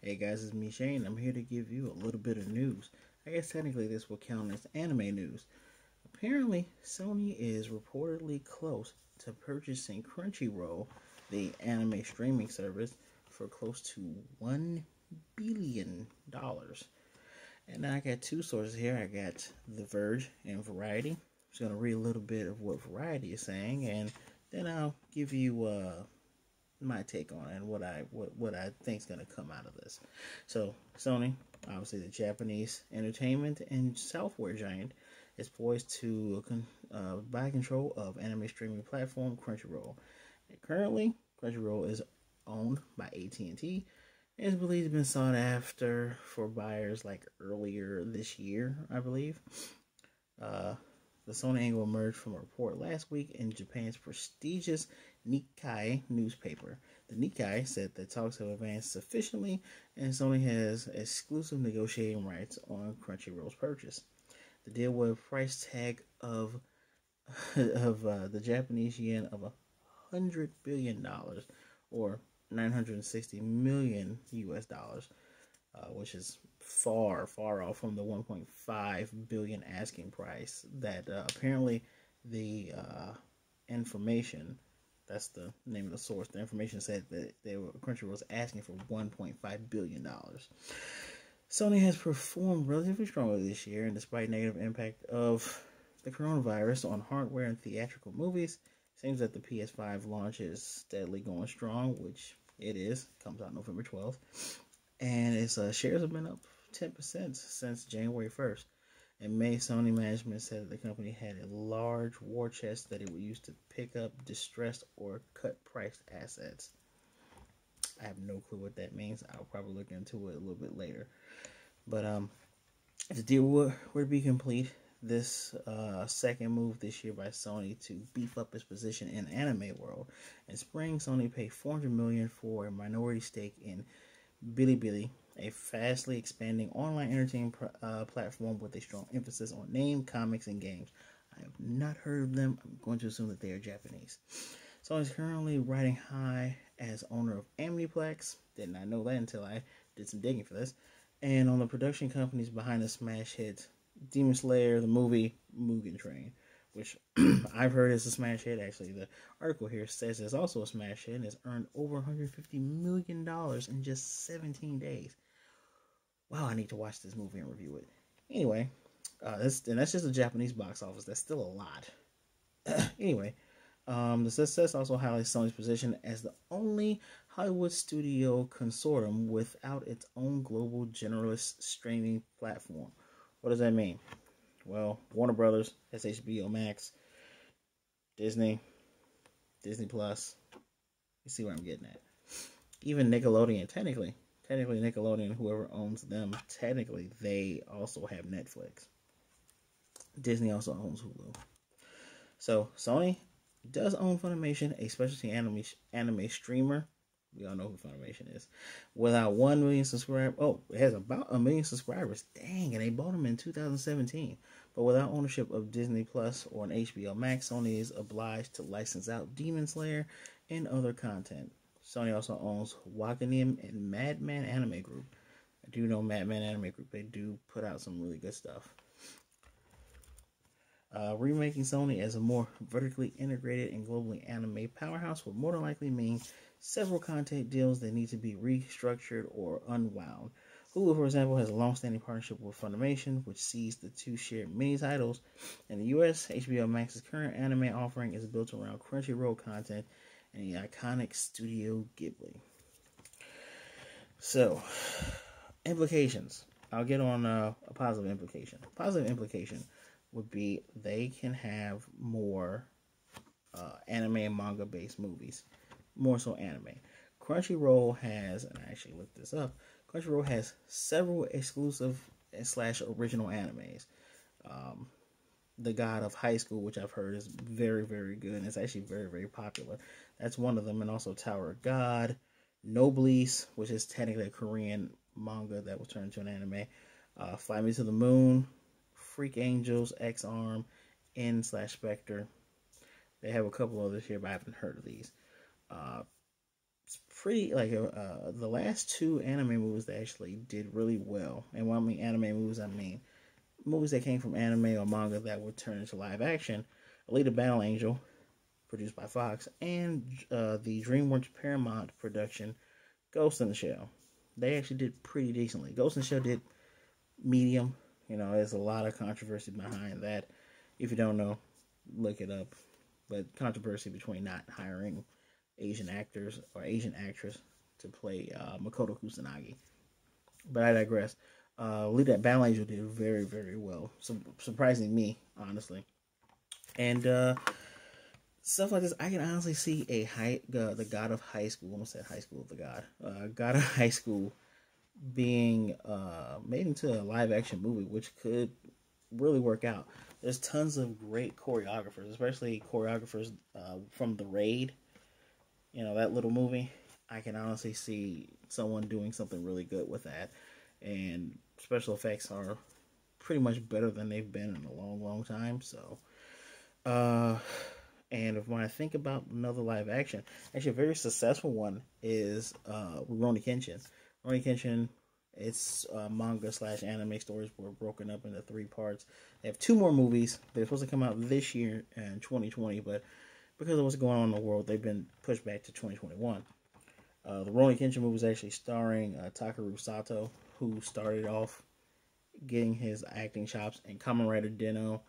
Hey guys, it's me Shane. I'm here to give you a little bit of news. I guess technically this will count as anime news. Apparently, Sony is reportedly close to purchasing Crunchyroll, the anime streaming service, for close to $1 billion. And I got two sources here. I got The Verge and Variety. I'm just going to read a little bit of what Variety is saying, and then I'll give you my take on it and what I think is going to come out of this. So Sony, obviously the Japanese entertainment and software giant, is poised to buy control of anime streaming platform Crunchyroll. And currently, Crunchyroll is owned by AT&T and is believed to have been sought after for buyers like earlier this year, I believe. Uh, the Sony angle emerged from a report last week in Japan's prestigious Nikkei newspaper. The Nikkei said that talks have advanced sufficiently and Sony has exclusive negotiating rights on Crunchyroll's purchase. The deal with a price tag of the Japanese yen of $100 billion or 960 million US dollars, which is far off from the 1.5 billion asking price that apparently the information, that's the name of the source, the information said that Crunchyroll was asking for $1.5 billion. Sony has performed relatively strongly this year, and despite negative impact of the coronavirus on hardware and theatrical movies, it seems that the PS5 launch is steadily going strong, which it is. Comes out November 12th. And its shares have been up 10% since January 1st. In May, Sony management said that the company had a large war chest that it would use to pick up distressed or cut priced assets. I have no clue what that means. I'll probably look into it a little bit later. But if the deal were to be complete, this second move this year by Sony to beef up its position in the anime world. In spring, Sony paid $400 million for a minority stake in Bilibili, a fastly expanding online entertainment platform with a strong emphasis on name, comics, and games. I have not heard of them. I'm going to assume that they are Japanese. Sony is currently riding high as owner of Amniplex. Did not know that until I did some digging for this. And on the production companies behind the smash hit Demon Slayer, the movie Mugen Train, which I've heard is a smash hit. Actually, the article here says it's also a smash hit and has earned over $150 million in just 17 days. Wow, I need to watch this movie and review it. Anyway, that's just the Japanese box office. That's still a lot. Anyway, the success also highlights Sony's position as the only Hollywood studio consortium without its own global generalist streaming platform. What does that mean? Well, Warner Brothers has HBO Max, Disney, Disney Plus. You see where I'm getting at. Even Nickelodeon, technically Nickelodeon, whoever owns them, technically they also have Netflix. Disney also owns Hulu. So Sony does own Funimation, a specialty anime streamer. We all know who Funimation is. Without 1 million subscribers. Oh, it has about 1 million subscribers. Dang, and they bought them in 2017. But without ownership of Disney Plus or an HBO Max, Sony is obliged to license out Demon Slayer and other content. Sony also owns Wakanim and Madman Anime Group. I do know Madman Anime Group. They do put out some really good stuff. Remaking Sony as a more vertically integrated and globally anime powerhouse would more than likely mean several content deals that need to be restructured or unwound. Hulu, for example, has a long-standing partnership with Funimation, which sees the two share many titles. In the US, HBO Max's current anime offering is built around Crunchyroll content and the iconic Studio Ghibli. So, implications. I'll get on a positive implication. Positive implication would be they can have more anime and manga based movies, more so anime. Crunchyroll has, and I actually looked this up, Crunchyroll has several exclusive slash original animes. The God of High School, which I've heard is very, very good, and it's actually very, very popular. That's one of them, and also Tower of God, Noblesse, which is technically a Korean manga that was turned into an anime, Fly Me to the Moon, Freak Angels, X Arm, N/Spectre. They have a couple others here, but I haven't heard of these. it's pretty like the last two anime movies that actually did really well. And when I mean anime movies, I mean movies that came from anime or manga that were turned into live action. Alita Battle Angel, produced by Fox, and the DreamWorks Paramount production Ghost in the Shell. They actually did pretty decently. Ghost in the Shell did medium. You know, there's a lot of controversy behind that. If you don't know, look it up. But controversy between not hiring Asian actors or Asian actress to play Makoto Kusanagi. But I digress. Lead that Battle Angel did very, very well. Surprising me, honestly. And stuff like this, I can honestly see the God of High School. I almost said High School of the God. God of High School being made into a live action movie, which could really work out. There's tons of great choreographers, especially choreographers from The Raid. You know, that little movie. I can honestly see someone doing something really good with that. And special effects are pretty much better than they've been in a long, long time. So, uh, and when I think about another live action, actually a very successful one is Rurouni Kenshin. Rurouni Kenshin, its manga slash anime stories were broken up into three parts. They have two more movies. They're supposed to come out this year in 2020, but because of what's going on in the world, they've been pushed back to 2021. The Rurouni Kenshin movie is actually starring Takeru Sato, who started off getting his acting chops, and Kamen Rider Den-O,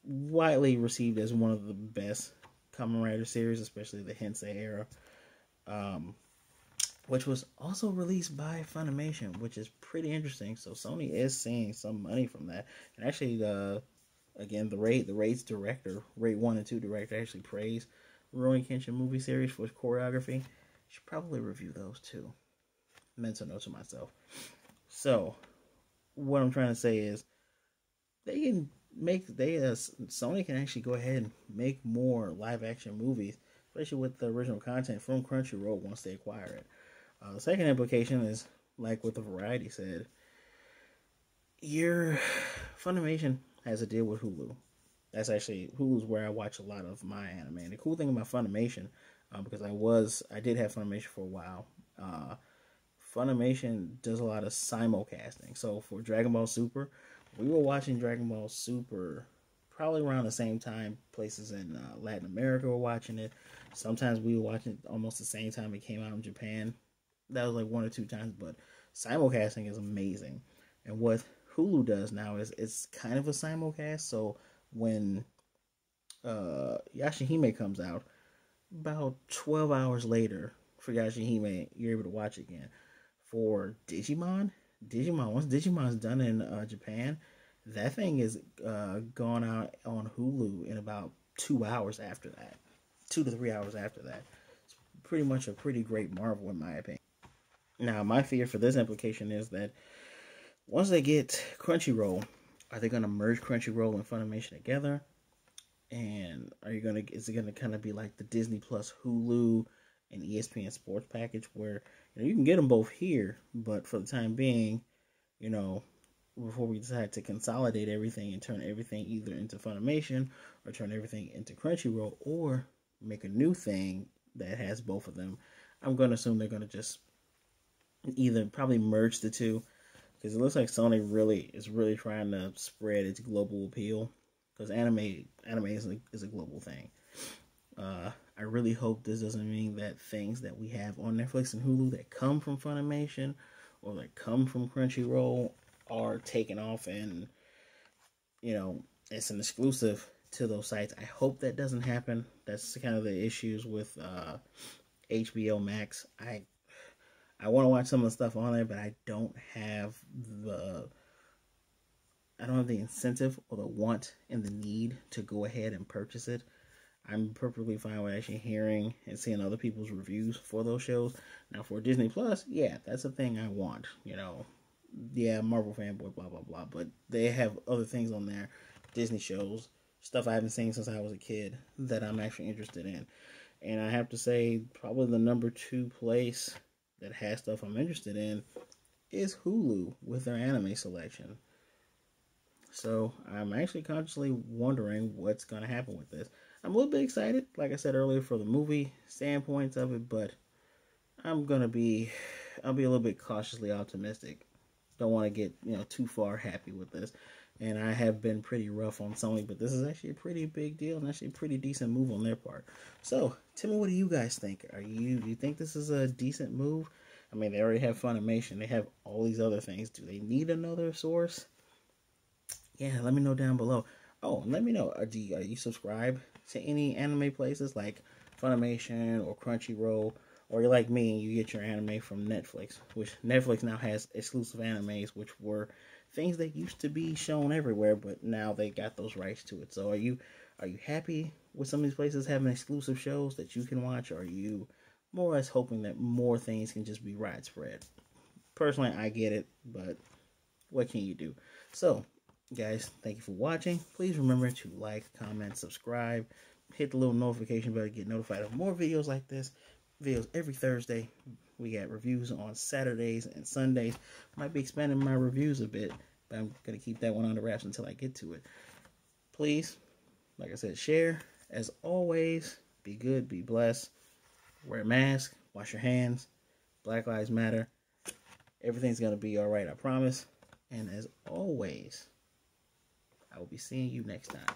widely received as one of the best Kamen Rider series, especially the Heisei era, which was also released by Funimation, which is pretty interesting. So Sony is seeing some money from that. And actually, the Raid's director, Raid 1 and 2 director, actually praised Rurouni Kenshin movie series for its choreography. Should probably review those too. Mental note to myself. So, what I'm trying to say is, they can Sony can actually go ahead and make more live action movies, especially with the original content from Crunchyroll once they acquire it. The second implication is, like what the Variety said, your Funimation has a deal with Hulu. That's actually Hulu's where I watch a lot of my anime. And the cool thing about Funimation, because I did have Funimation for a while. Funimation does a lot of simulcasting. So for Dragon Ball Super, we were watching Dragon Ball Super probably around the same time. Places in Latin America were watching it. Sometimes we were watching it almost the same time it came out in Japan. That was like one or two times, but simulcasting is amazing. And what Hulu does now is it's kind of a simulcast. So when Yashahime comes out, about 12 hours later for Yashahime, you're able to watch it again. For once Digimon's done in Japan, that thing is gone out on Hulu in about 2 hours after that. 2 to 3 hours after that. It's pretty much a pretty great marvel in my opinion. Now, my fear for this implication is that once they get Crunchyroll, are they going to merge Crunchyroll and Funimation together? And is it gonna kind of be like the Disney Plus, Hulu, and ESPN Sports package, where you can get them both here, but for the time being, you know, before we decide to consolidate everything and turn everything either into Funimation or turn everything into Crunchyroll or make a new thing that has both of them, I'm gonna assume they're gonna just either probably merge the two, because it looks like Sony is really trying to spread its global appeal, because anime is a global thing. I really hope this doesn't mean that things that we have on Netflix and Hulu that come from Funimation or that come from Crunchyroll are taken off and it's an exclusive to those sites. I hope that doesn't happen. That's kind of the issues with HBO Max. I want to watch some of the stuff on there, but I don't have the incentive or the want and the need to go ahead and purchase it. I'm perfectly fine with actually hearing and seeing other people's reviews for those shows. Now, for Disney Plus, yeah, that's a thing I want. Yeah, Marvel fanboy, blah blah blah. But they have other things on there, Disney shows, stuff I haven't seen since I was a kid that I'm actually interested in. And I have to say, probably the number 2 place that has stuff I'm interested in is Hulu with their anime selection. So I'm actually consciously wondering what's going to happen with this. I'm a little bit excited, like I said earlier, for the movie standpoints of it, but I'll be a little bit cautiously optimistic. Don't want to get too far happy with this, and I have been pretty rough on Sony, but this is actually a pretty big deal and actually a pretty decent move on their part. So tell me, what do you guys think? Do you think this is a decent move? I mean, they already have Funimation, they have all these other things. Do they need another source? Yeah, let me know down below. Oh, and let me know, are you subscribed to any anime places like Funimation or Crunchyroll? Or you're like me and you get your anime from Netflix, which Netflix now has exclusive animes, which were things that used to be shown everywhere, but now they got those rights to it. So are you happy with some of these places having exclusive shows that you can watch, or are you more or less hoping that more things can just be widespread? Personally, I get it, but what can you do? So, guys, thank you for watching. Please remember to like, comment, subscribe, hit the little notification bell to get notified of more videos like this. Videos every Thursday. We got reviews on Saturdays and Sundays. Might be expanding my reviews a bit, but I'm going to keep that one under wraps until I get to it. Please, like I said, share. As always, be good, be blessed. Wear a mask, wash your hands. Black Lives Matter. Everything's going to be all right, I promise. And as always, I will be seeing you next time.